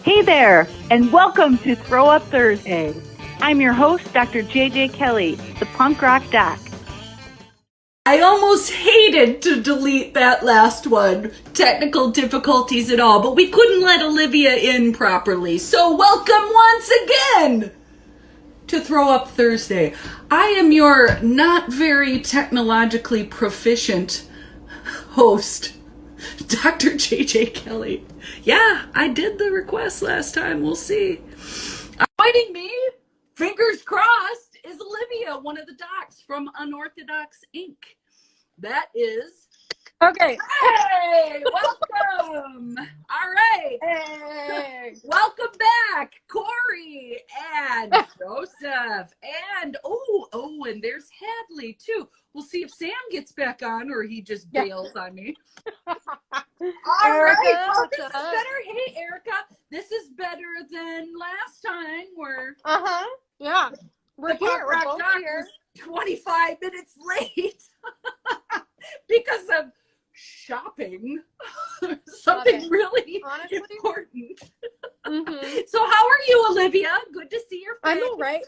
Hey there, and welcome to Throw Up Thursday. I'm your host, Dr. JJ Kelly, the punk rock doc. I almost hated to delete that last one. Technical difficulties and all, but we couldn't let Olivia in properly. So welcome once again to Throw Up Thursday. I am your not very technologically proficient host, Dr. JJ Kelly. Yeah, I did the request last time. We'll see. Joining me, fingers crossed, is Olivia, one of the docs from Unorthodox Inc. That is... Okay. Hey, welcome. All right. Hey. Welcome back, Corey and Joseph. And, and there's Hadley, too. We'll see if Sam gets back on or he just bails on me. All Erica, right. Oh, this is better. Hey, Erica. This is better than last time where... Yeah. We're the here. Punk We're Rock both Doc here. is 25 minutes late because of shopping. Something really Honestly, important. Mm-hmm. So how are you, Olivia? Good to see your face. I'm all right.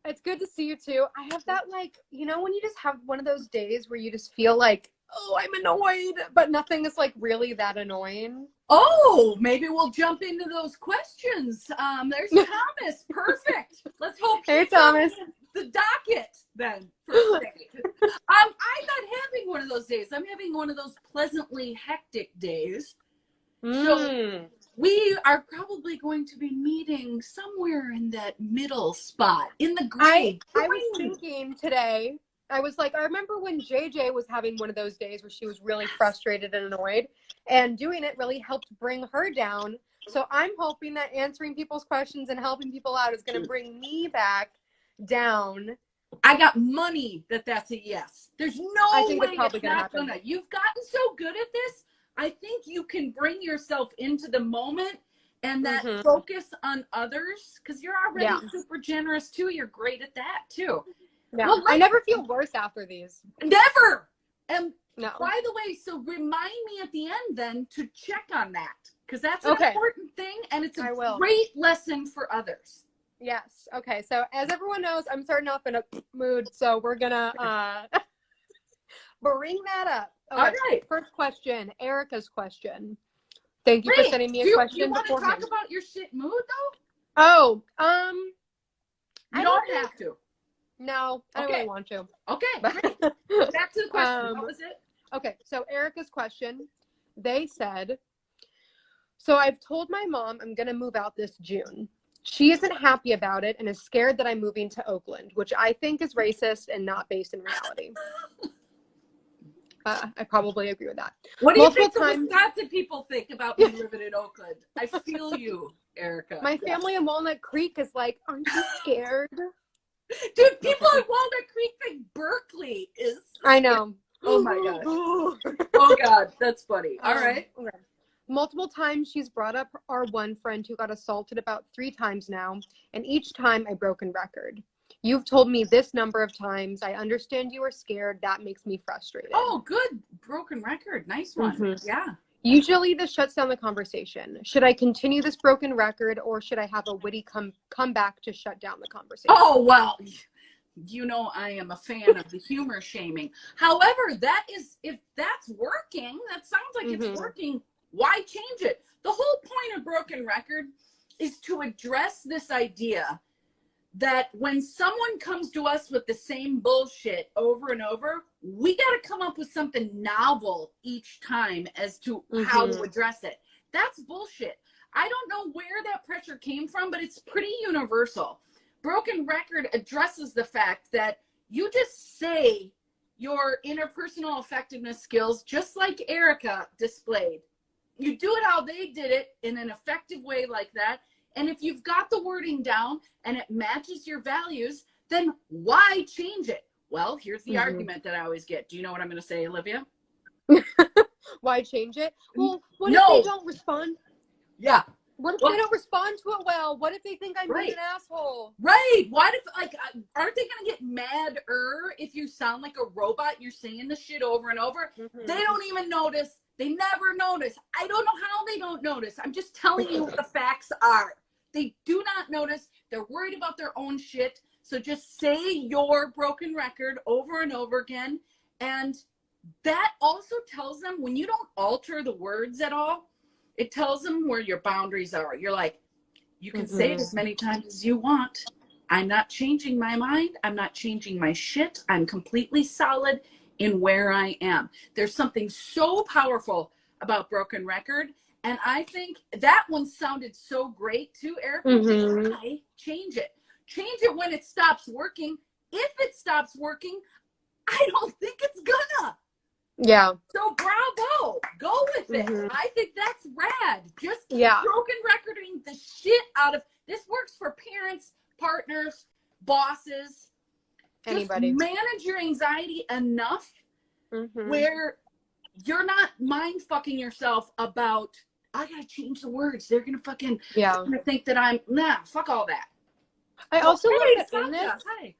It's good to see you too. I have that, like, you know, when you just have one of those days where you just feel like, oh, I'm annoyed, but nothing is like really that annoying. Oh, maybe we'll jump into those questions. There's Thomas. Perfect. Let's hope Hey, he's Thomas. on the docket then. For today. I'm not having one of those days. I'm having one of those pleasantly hectic days. So we are probably going to be meeting somewhere in that middle spot in the gray. I was thinking today, I was like, I remember when JJ was having one of those days where she was really frustrated and annoyed, and doing it really helped bring her down. So I'm hoping that answering people's questions and helping people out is going to bring me back down. I got money that's a yes. There's no I think way it's probably it's gonna not happen. gonna. You've gotten so good at this. I think you can bring yourself into the moment and that focus on others, because you're already super generous too. You're great at that too. Yeah. Well, I never feel worse after these. Never. And No. by the way, so remind me at the end then to check on that, because that's an important thing and it's a great lesson for others. Yes. Okay. So as everyone knows, I'm starting off in a mood, so we're gonna bring that up. Okay. All right. First question, Erica's question. Thank you for sending me a question. Do you want to talk about your shit mood though? Oh, you don't have to. No, I don't really want to. Okay, great. Back to the question. What was it? Okay, so Erica's question, they said, so I've told my mom I'm going to move out this June. She isn't happy about it and is scared that I'm moving to Oakland, which I think is racist and not based in reality. I probably agree with that. What do you think the Wisconsin people think about me living in Oakland? I feel you, Erica. My family in Walnut Creek is like, aren't you scared? Dude, people in Walnut Creek think Berkeley is... I know. Oh my gosh. Oh God, that's funny. All right. Okay. Multiple times she's brought up our one friend who got assaulted about 3 times now, and each time a broken record. You've told me this number of times. I understand you are scared. That makes me frustrated. Oh, good. Broken record. Nice one. Yeah. Usually this shuts down the conversation. Should I continue this broken record, or should I have a witty comeback to shut down the conversation? Oh, well, you know I am a fan of the humor shaming. However, that is, if that's working, that sounds like it's working, why change it? The whole point of broken record is to address this idea that when someone comes to us with the same bullshit over and over, we got to come up with something novel each time as to how to address it. That's bullshit. I don't know where that pressure came from, but it's pretty universal. Broken record addresses the fact that you just say your interpersonal effectiveness skills just like Erica displayed. You do it how they did it in an effective way like that. And if you've got the wording down and it matches your values, then why change it? Well, here's the argument that I always get. Do you know what I'm going to say, Olivia? Why change it? Well, what if they don't respond? Yeah. What if they don't respond to it well? What if they think I'm being an asshole? Right. What if, like, aren't they going to get madder if you sound like a robot? You're saying the shit over and over. They don't even notice They never notice. I don't know how they don't notice. I'm just telling you what the facts are. They do not notice. They're worried about their own shit. So just say your broken record over and over again. And that also tells them, when you don't alter the words at all, it tells them where your boundaries are. You're like, you can say it as many times as you want. I'm not changing my mind. I'm not changing my shit. I'm completely solid in where I am. There's something so powerful about broken record. And I think that one sounded so great too, Eric. Why change it? Change it when it stops working. If it stops working, I don't think it's gonna. Yeah. So bravo. Go with it. I think that's rad. Just keep Yeah. broken recording the shit out of this. Works for parents, partners, bosses. Anybody. Just manage your anxiety enough where you're not mind fucking yourself about, I gotta change the words. They're gonna fucking gonna think that I'm fuck all that. I also love that in Sasha, this. hi.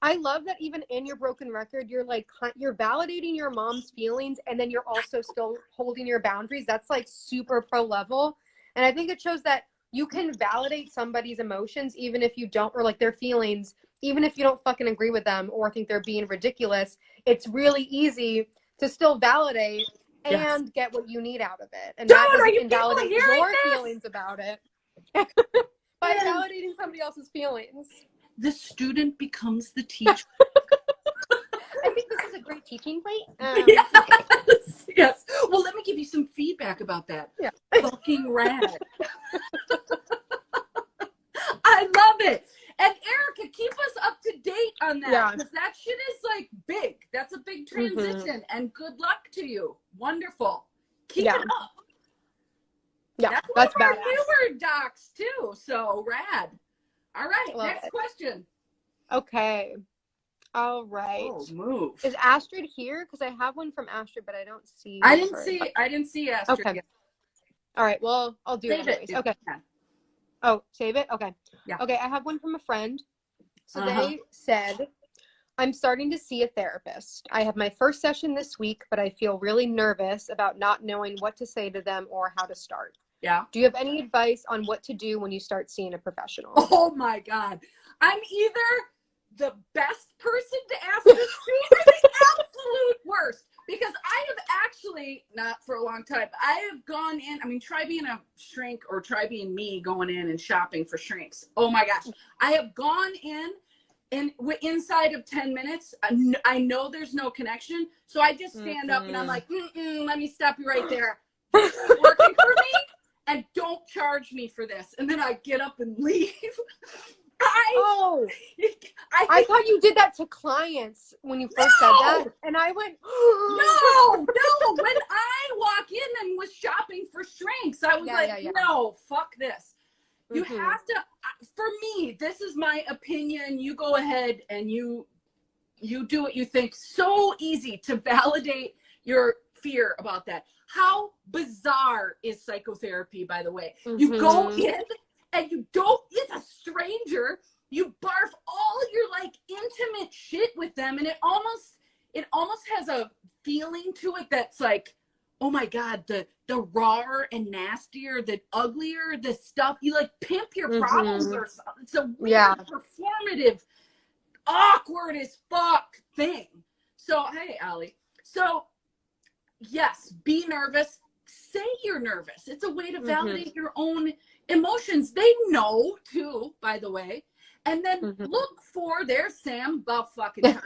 I love that even in your broken record, you're like, you're validating your mom's feelings, and then you're also still holding your boundaries. That's like super pro level. And I think it shows that you can validate somebody's emotions, even if you don't, or like their feelings, even if you don't fucking agree with them or think they're being ridiculous. It's really easy to still validate and get what you need out of it. And that doesn't invalidate your feelings about it by validating somebody else's feelings. The student becomes the teacher. I think this is a great teaching point. Yes. Well, let me give you some feedback about that. Yeah. Fucking rad. I love it. And Erica, keep us up to date on that, because that shit is like big. That's a big transition. And good luck to you. Wonderful. Keep it up. Yeah, that's one of our newer docs too. So rad. All right, next question. Okay. All right. Oh, move. Is Astrid here? Because I have one from Astrid, but I don't see. I didn't see Astrid. Okay. All right. Well, I'll do it anyways. Okay. Yeah. Oh, save it? Okay. Yeah. Okay, I have one from a friend. So they said, I'm starting to see a therapist. I have my first session this week, but I feel really nervous about not knowing what to say to them or how to start. Yeah. Do you have any advice on what to do when you start seeing a professional? Oh my God. I'm either the best person to ask this to or the absolute worst. Because I have actually, not for a long time, I have gone in, I mean, try being a shrink or try being me going in and shopping for shrinks. Oh my gosh. I have gone in and inside of 10 minutes, I know there's no connection. So I just stand up and I'm like, let me stop you right there. This is working for me. And don't charge me for this. And then I get up and leave. I thought you did that to clients when you first said that. And I went, no. When I walk in and was shopping for shrinks, I was no, fuck this. You have to, for me, this is my opinion. You go ahead and you do what you think. So easy to validate your fear about that. How bizarre is psychotherapy, by the way? You go in and you don't, it's a stranger. You barf all your like intimate shit with them. And it almost has a feeling to it that's like, oh my God, the rawer and nastier, the uglier, the stuff. You like pimp your problems or something. It's a weird, performative, awkward as fuck thing. So, hey, Allie. So, yes, be nervous. Say you're nervous. It's a way to validate your own emotions. They know too, by the way. And then look for, there's Sam about fucking time.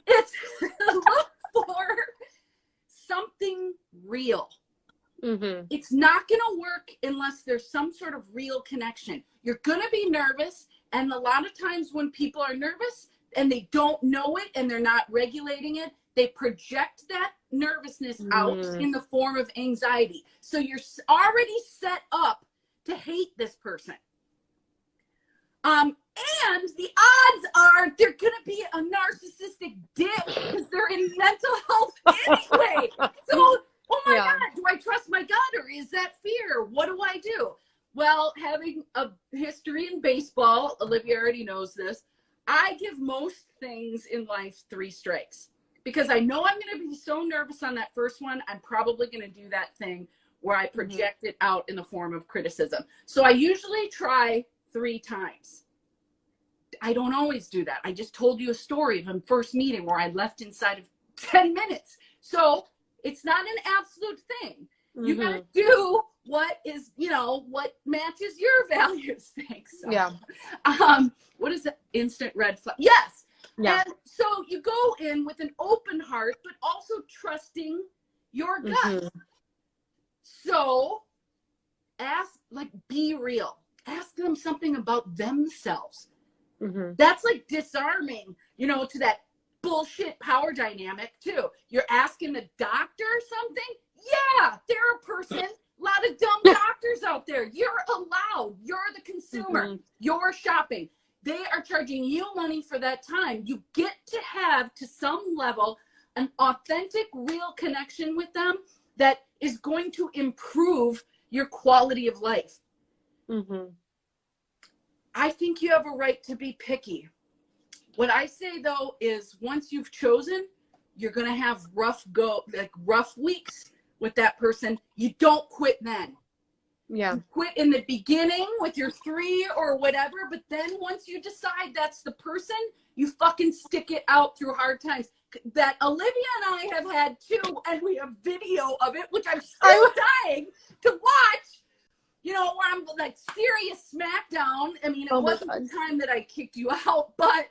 It's look for something real. It's not going to work unless there's some sort of real connection. You're going to be nervous. And a lot of times when people are nervous and they don't know it and they're not regulating it, they project that nervousness out in the form of anxiety. So you're already set up to hate this person. And the odds are they're going to be a narcissistic dick because they're in mental health anyway. So, oh my God, do I trust my gut or is that fear? What do I do? Well, having a history in baseball, Olivia already knows this. I give most things in life 3 strikes. because I know I'm going to be so nervous on that first one. I'm probably going to do that thing where I project it out in the form of criticism. So I usually try 3 times. I don't always do that. I just told you a story of a first meeting where I left inside of 10 minutes. So it's not an absolute thing. You got to do what is, what matches your values. Thanks. So, Yeah. What is it? Instant red flag. Yes. Yeah. And so you go in with an open heart, but also trusting your gut. So be real. Ask them something about themselves. That's like disarming, to that bullshit power dynamic too. You're asking the doctor something. Yeah, they're a person. A lot of dumb doctors out there. You're allowed. You're the consumer. You're shopping. They are charging you money for that time. You get to have, to some level, an authentic, real connection with them that is going to improve your quality of life. I think you have a right to be picky. What I say, though, is once you've chosen, you're going to have rough weeks with that person. You don't quit then. Yeah. You quit in the beginning with your 3 or whatever, but then once you decide that's the person, you fucking stick it out through hard times. That Olivia and I have had too, and we have video of it, which I'm still dying to watch. Where I'm like serious smackdown. I mean, it wasn't the time that I kicked you out, but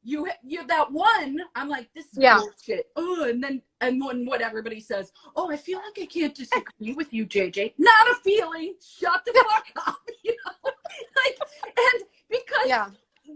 you that one, I'm like, this is bullshit. Oh, and when what everybody says, oh, I feel like I can't disagree with you, JJ. Not a feeling. Shut the fuck up. And because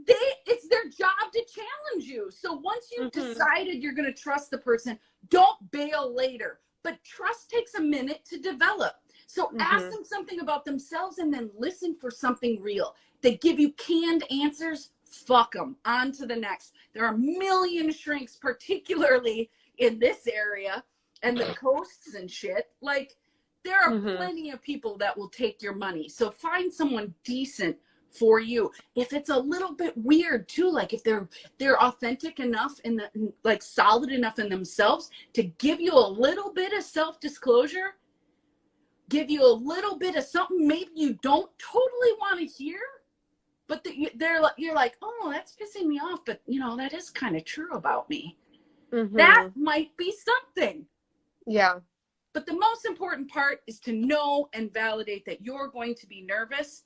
it's their job to challenge you. So once you've decided you're going to trust the person, don't bail later. But trust takes a minute to develop. So ask them something about themselves and then listen for something real. They give you canned answers, fuck them. On to the next. There are a million shrinks, particularly in this area and the coasts and shit. Like, there are plenty of people that will take your money. So find someone decent for you. If it's a little bit weird too, like if they're authentic enough and solid enough in themselves to give you a little bit of self-disclosure, give you a little bit of something maybe you don't totally want to hear, but you're like, oh, that's pissing me off, but that is kind of true about me. That might be something. Yeah. But the most important part is to know and validate that you're going to be nervous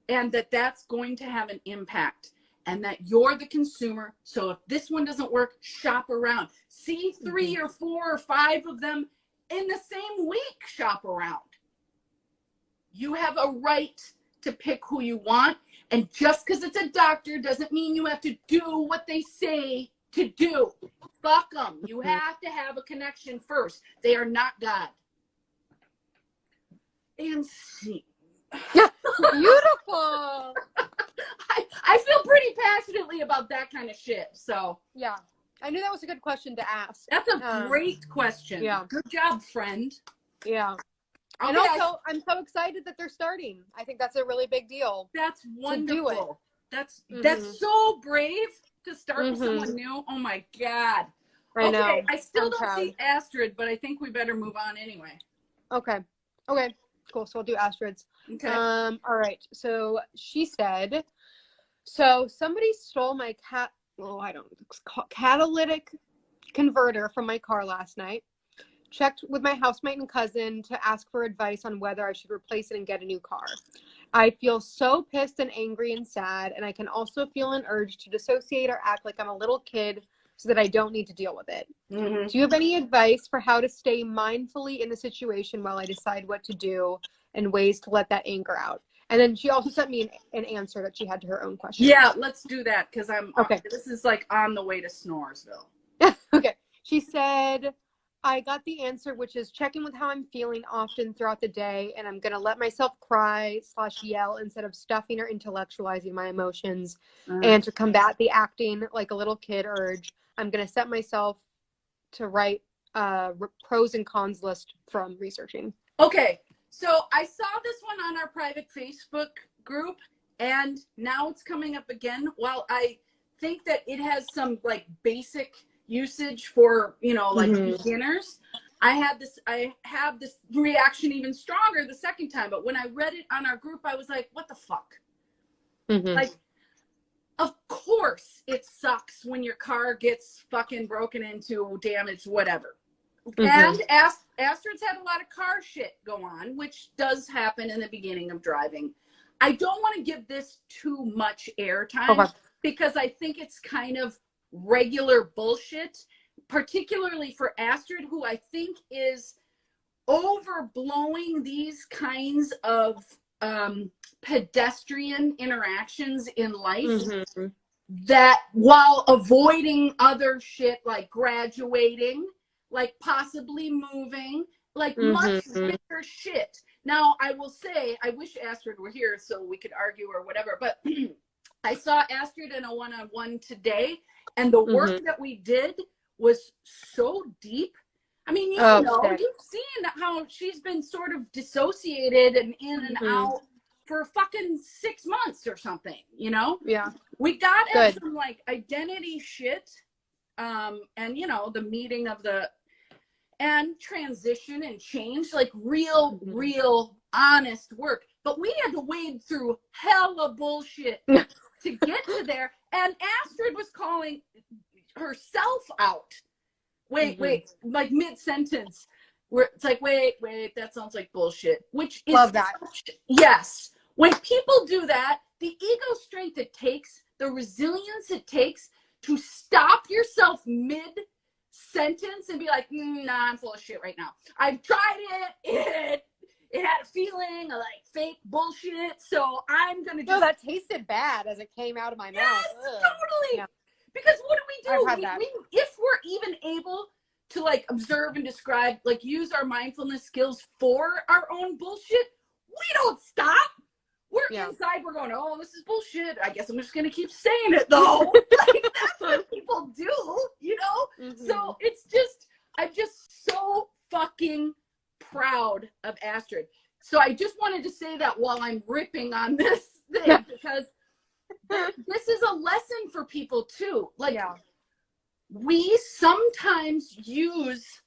and that that's going to have an impact and that you're the consumer. So if this one doesn't work, shop around. See 3 or 4 or 5 of them in the same week, shop around. You have a right to pick who you want. And just because it's a doctor doesn't mean you have to do what they say to do. Fuck them. You have to have a connection first. They are not God. And see. Yeah, beautiful. I feel pretty passionately about that kind of shit. So yeah, I knew that was a good question to ask. That's a great question. Yeah. Good job, friend. Yeah. Okay. And also, I'm so excited that they're starting. I think that's a really big deal. That's wonderful. That's so brave to start with someone new. Oh my God. I know. I still don't see Astrid, but I think we better move on anyway. Okay. Cool. So we'll do Astrid's. Okay. All right. So she said, so somebody stole my catalytic converter from my car last night. Checked with my housemate and cousin to ask for advice on whether I should replace it and get a new car. I feel so pissed and angry and sad, and I can also feel an urge to dissociate or act like I'm a little kid so that I don't need to deal with it. Do you have any advice for how to stay mindfully in the situation while I decide what to do and ways to let that anger out? And then she also sent me an answer that she had to her own question. Yeah, let's do that because okay. This is like on the way to Snoresville. Okay. She said, I got the answer, which is check in with how I'm feeling often throughout the day, and I'm going to let myself cry / yell instead of stuffing or intellectualizing my emotions. And to combat the acting like a little kid urge, I'm going to set myself to write pros and cons list from researching. Okay, so I saw this one on our private Facebook group, and now it's coming up again. While I think that it has some like basic usage for, like Mhm. beginners. I have this reaction even stronger the second time. But when I read it on our group, I was like, what the fuck? Mhm. Like, of course it sucks when your car gets fucking broken into, damaged, whatever. Mhm. And Astrid's had a lot of car shit go on, which does happen in the beginning of driving. I don't want to give this too much airtime Okay. because I think it's kind of regular bullshit, particularly for Astrid, who I think is overblowing these kinds of pedestrian interactions in life, Mhm. that while avoiding other shit like graduating, like possibly moving, like much Mhm. bigger shit. Now, I will say, I wish Astrid were here so we could argue or whatever, but I saw Astrid in a one-on-one today, and the work Mhm. that we did was so deep. I mean, Oh, sick. you've seen how she's been sort of dissociated and in and Mhm. out for fucking 6 months or something, Yeah. We got at Good. some like identity shit, and the meeting of and transition and change, like real honest work. But we had to wade through hella bullshit to get to there. And Astrid was calling herself out. Wait, like mid-sentence, where it's like, wait, that sounds like bullshit. Which is Love that. Yes. When people do that, the ego strength it takes, the resilience it takes to stop yourself mid-sentence and be like, nah, I'm full of shit right now. I've tried it. It had a feeling of like fake bullshit. So I'm going to just. No, that tasted bad as it came out of my mouth. Yes, Ugh. totally. Yeah. Because what do? I've had that. If we're even able to like observe and describe, like use our mindfulness skills for our own bullshit, we don't stop. We're inside, we're going, oh, this is bullshit. I guess I'm just going to keep saying it though. Like, that's what people do, Mhm. So I'm just so fucking proud of Astrid. So I just wanted to say that while I'm ripping on this thing, because this is a lesson for people too. Like, we sometimes use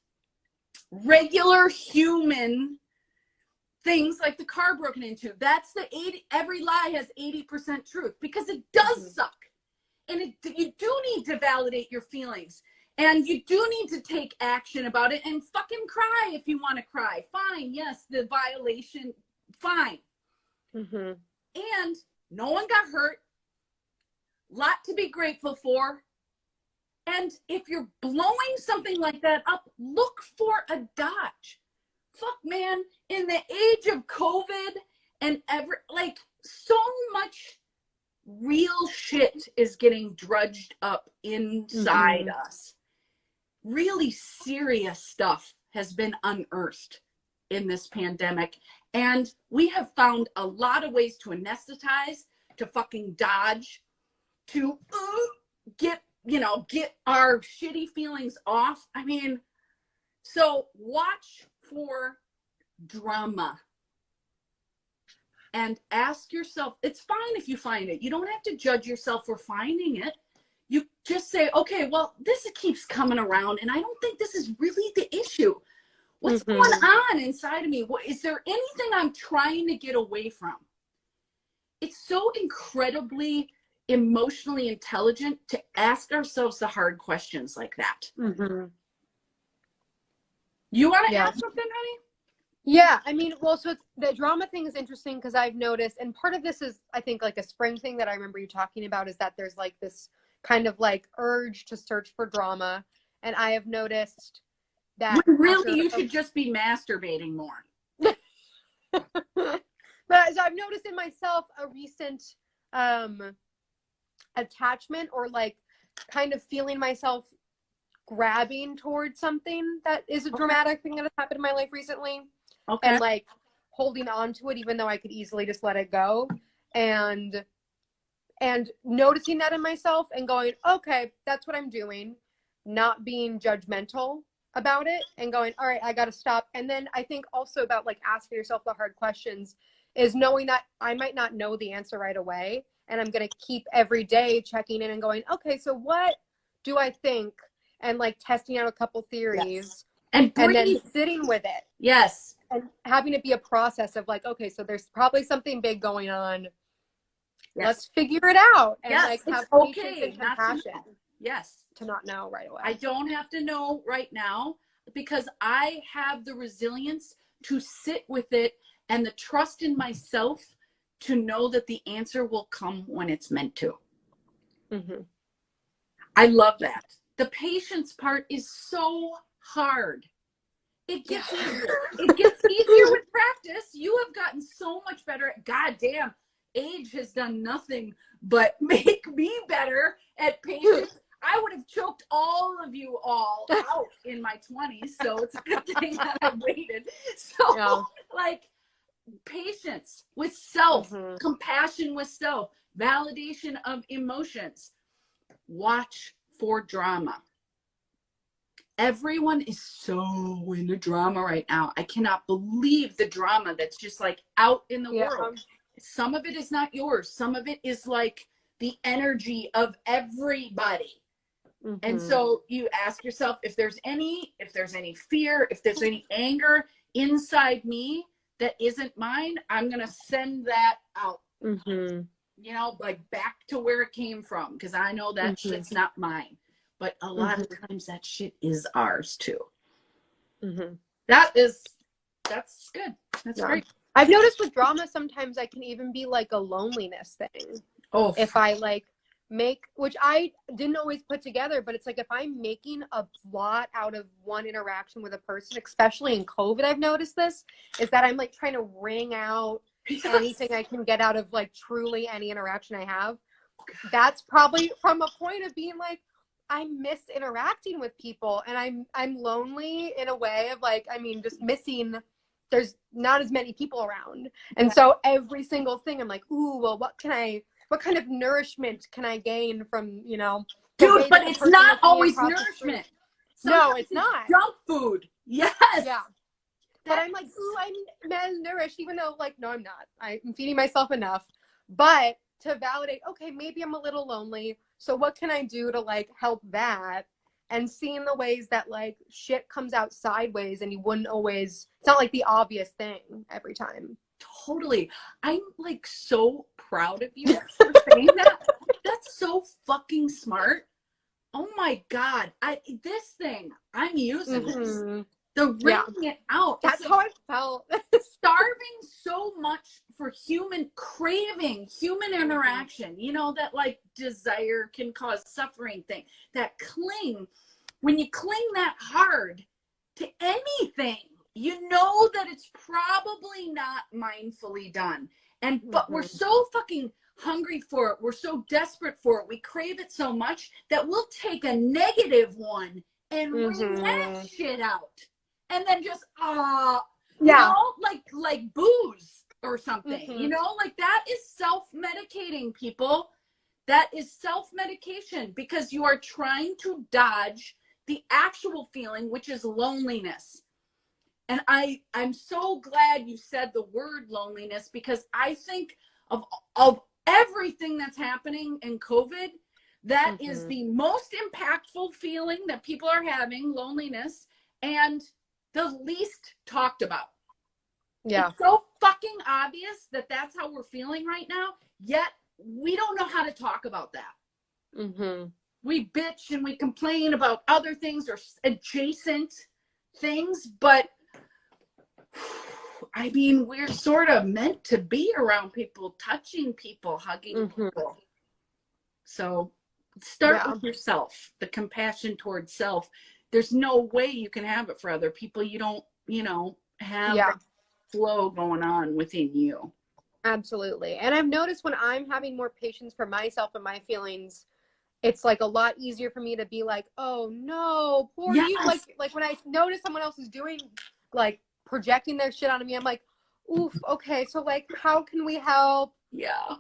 regular human things like the car broken into. That's every lie has 80% truth, because it does suck. And you do need to validate your feelings, and you do need to take action about it and fucking cry if you want to cry. Fine. Yes, the violation. Fine. Mhm. And no one got hurt. Lot to be grateful for. And if you're blowing something like that up, look for a dodge. Fuck, man, in the age of COVID and so much real shit is getting drudged up inside us. Really serious stuff has been unearthed in this pandemic. And we have found a lot of ways to anesthetize, to fucking dodge, to get our shitty feelings off. I mean, so watch for drama and ask yourself, it's fine if you find it. You don't have to judge yourself for finding it. You just say, okay, well, this keeps coming around and I don't think this is really the issue. What's going on inside of me? Is there anything I'm trying to get away from? It's so incredibly emotionally intelligent to ask ourselves the hard questions like that. You want to ask something, honey? Yeah, I mean, well, so the drama thing is interesting because I've noticed, and part of this is, I think, like a spring thing that I remember you talking about, is that there's like this kind of like urge to search for drama. And I have noticed that you should just be masturbating more. But so I've noticed in myself a recent attachment, or like kind of feeling myself grabbing towards something that is a dramatic thing that has happened in my life recently. And like holding on to it even though I could easily just let it go, and noticing that in myself and going, okay, that's what I'm doing, not being judgmental about it and going, all right, I got to stop. And then I think also about like asking yourself the hard questions is knowing that I might not know the answer right away, and I'm going to keep every day checking in and going, okay, so what do I think and like testing out a couple theories and then breathe. sitting with it. Yes. And having it be a process of like, okay, so there's probably something big going on. Yes. Let's figure it out. And like have patience and compassion. Yes. To not know right away. I don't have to know right now because I have the resilience to sit with it and the trust in myself to know that the answer will come when it's meant to. Mm-hmm. I love that. The patience part is so hard. It gets easier. It gets easier with practice. You have gotten so much better. God damn, age has done nothing but make me better at patience. I would have choked all of you all out in my 20s, so it's a good thing that I waited. So, like, patience with self, compassion with self, validation of emotions. Watch for drama. Everyone is so into drama right now. I cannot believe the drama that's just like out in the world. Some of it is not yours. Some of it is like the energy of everybody. And so you ask yourself if there's any fear, if there's any anger inside me that isn't mine, I'm going to send that out. You know, like back to where it came from, because I know that shit's not mine. But a lot of times that shit is ours too. That's good. That's great. I've noticed with drama, sometimes I can even be like a loneliness thing. Oh, if I like make, which I didn't always put together, but it's like if I'm making a lot out of one interaction with a person, especially in COVID, I've noticed this, is that I'm like trying to wring out anything I can get out of like truly any interaction I have. That's probably from a point of being like, I miss interacting with people, and I'm lonely in a way of like, I mean, just missing, there's not as many people around. And so every single thing I'm like, ooh, well, what kind of nourishment can I gain from, you know, dude, but it's not always nourishment. No, it's not. Junk food. Yes. Yeah. But I'm like, ooh, I'm malnourished, even though like, no, I'm not. I'm feeding myself enough. But to validate, okay, maybe I'm a little lonely. So what can I do to like help that? And seeing the ways that like shit comes out sideways and you wouldn't always, it's not like the obvious thing every time. Totally. I'm like so proud of you for saying that. That's so fucking smart. Oh my God. This thing, I'm using this. The wringing it out. That's how I felt. Starving so much for craving human interaction. You know, that like desire can cause suffering thing. That cling. When you cling that hard to anything, you know that it's probably not mindfully done. But we're so fucking hungry for it. We're so desperate for it. We crave it so much that we'll take a negative one and wring that shit out. And then just, you know, like booze or something, you know, like that is self-medicating, people. That is self-medication because you are trying to dodge the actual feeling, which is loneliness. And I'm so glad you said the word loneliness, because I think of everything that's happening in COVID, that is the most impactful feeling that people are having, loneliness, and the least talked about. Yeah. It's so fucking obvious that that's how we're feeling right now, yet we don't know how to talk about that. We bitch and we complain about other things or adjacent things, but I mean, we're sort of meant to be around people, touching people, hugging people. So start with yourself, the compassion towards self. There's no way you can have it for other people. You don't, you know, have that flow going on within you. Absolutely. And I've noticed when I'm having more patience for myself and my feelings, it's like a lot easier for me to be like, oh no, poor you. Like when I notice someone else is doing, like projecting their shit onto me, I'm like, oof, okay, so like how can we help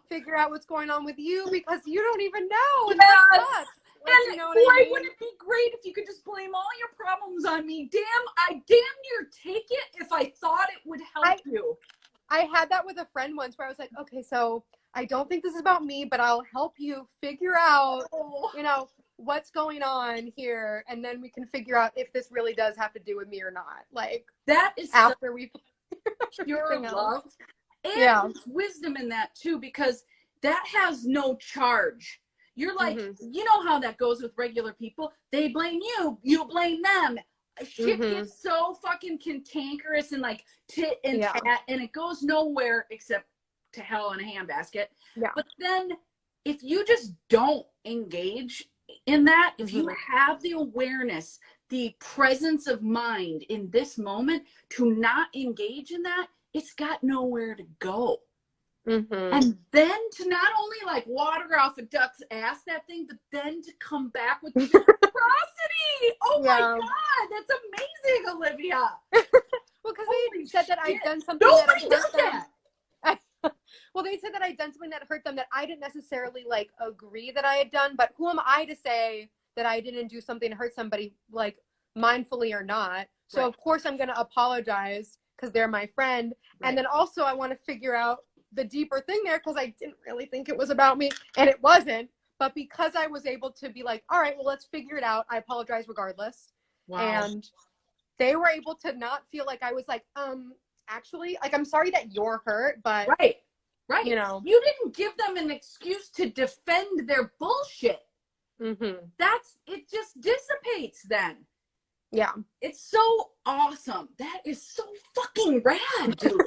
figure out what's going on with you, because you don't even know. And that sucks. Like, and you know what I mean? Wouldn't it be great if you could just blame all your problems on me? I damn near take it if I thought it would help you. I had that with a friend once where I was like, okay, so I don't think this is about me, but I'll help you figure out, you know, what's going on here, and then we can figure out if this really does have to do with me or not. Like, that is after we pure love. And there's wisdom in that too, because that has no charge. You're like, you know how that goes with regular people. They blame you, you blame them. Shit gets so fucking cantankerous and like tit and tat, and it goes nowhere except to hell in a handbasket. Yeah. But then if you just don't engage in that, if you have the awareness, the presence of mind in this moment to not engage in that, it's got nowhere to go. And then to not only like water off a duck's ass, that thing, but then to come back with reciprocity. Oh my God, that's amazing, Olivia. Well, because they said that I'd done something Nobody does that. Well, they said that I'd done something that hurt them that I didn't necessarily like agree that I had done, but who am I to say that I didn't do something to hurt somebody, like mindfully or not? So of course I'm going to apologize because they're my friend. And then also I want to figure out the deeper thing there, because I didn't really think it was about me, and it wasn't. But because I was able to be like, all right, well, let's figure it out. I apologize regardless. Wow. And they were able to not feel like I was like, actually, like, I'm sorry that you're hurt, but right. You know, you didn't give them an excuse to defend their bullshit. It just dissipates then. Yeah. It's so awesome. That is so fucking rad, dude.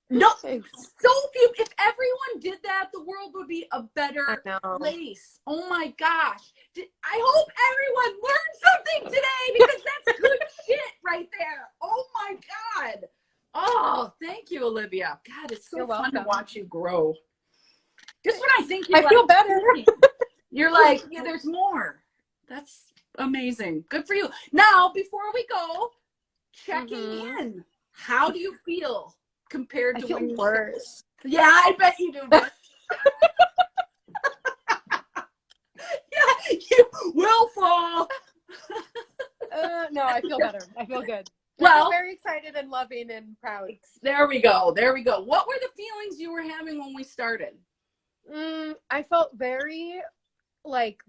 No, so few. If everyone did that, the world would be a better place. Oh my gosh. I hope everyone learned something today, because that's good shit right there. Oh my God. Oh, thank you, Olivia. God, it's so fun to watch you grow. Just when I think I feel better. You're like, yeah, there's more. That's amazing. Good for you. Now, before we go, checking in. How do you feel compared to when you worse? Yeah, I bet you do. Yeah, you will fall. No, I feel better. I feel good. Well, I'm very excited and loving and proud. There we go. There we go. What were the feelings you were having when we started? I felt very like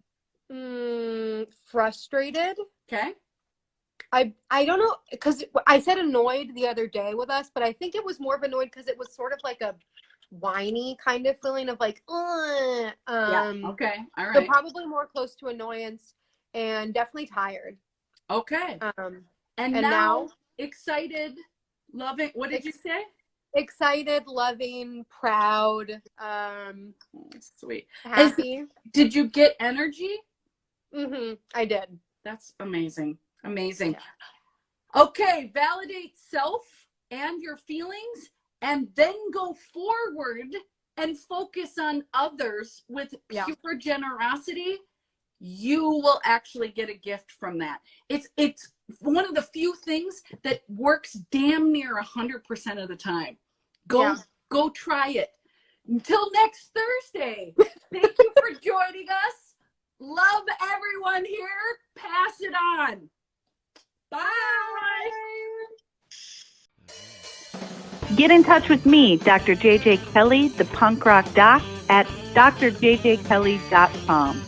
frustrated. Okay. I don't know, because I said annoyed the other day with us, but I think it was more of annoyed because it was sort of like a whiny kind of feeling of like, yeah. Okay. All right. So probably more close to annoyance, and definitely tired. Okay. And now excited, loving. What did you say? Excited, loving, proud, sweet, happy. Did you get energy? I did. That's amazing. Amazing. Yeah. Okay, validate self and your feelings, and then go forward and focus on others with pure generosity. You will actually get a gift from that. It's one of the few things that works damn near 100% of the time. Go try it. Until next Thursday. Thank you for joining us. Love everyone here. Pass it on. Bye. Get in touch with me, Dr. JJ Kelly, the punk rock doc, at drjjkelly.com.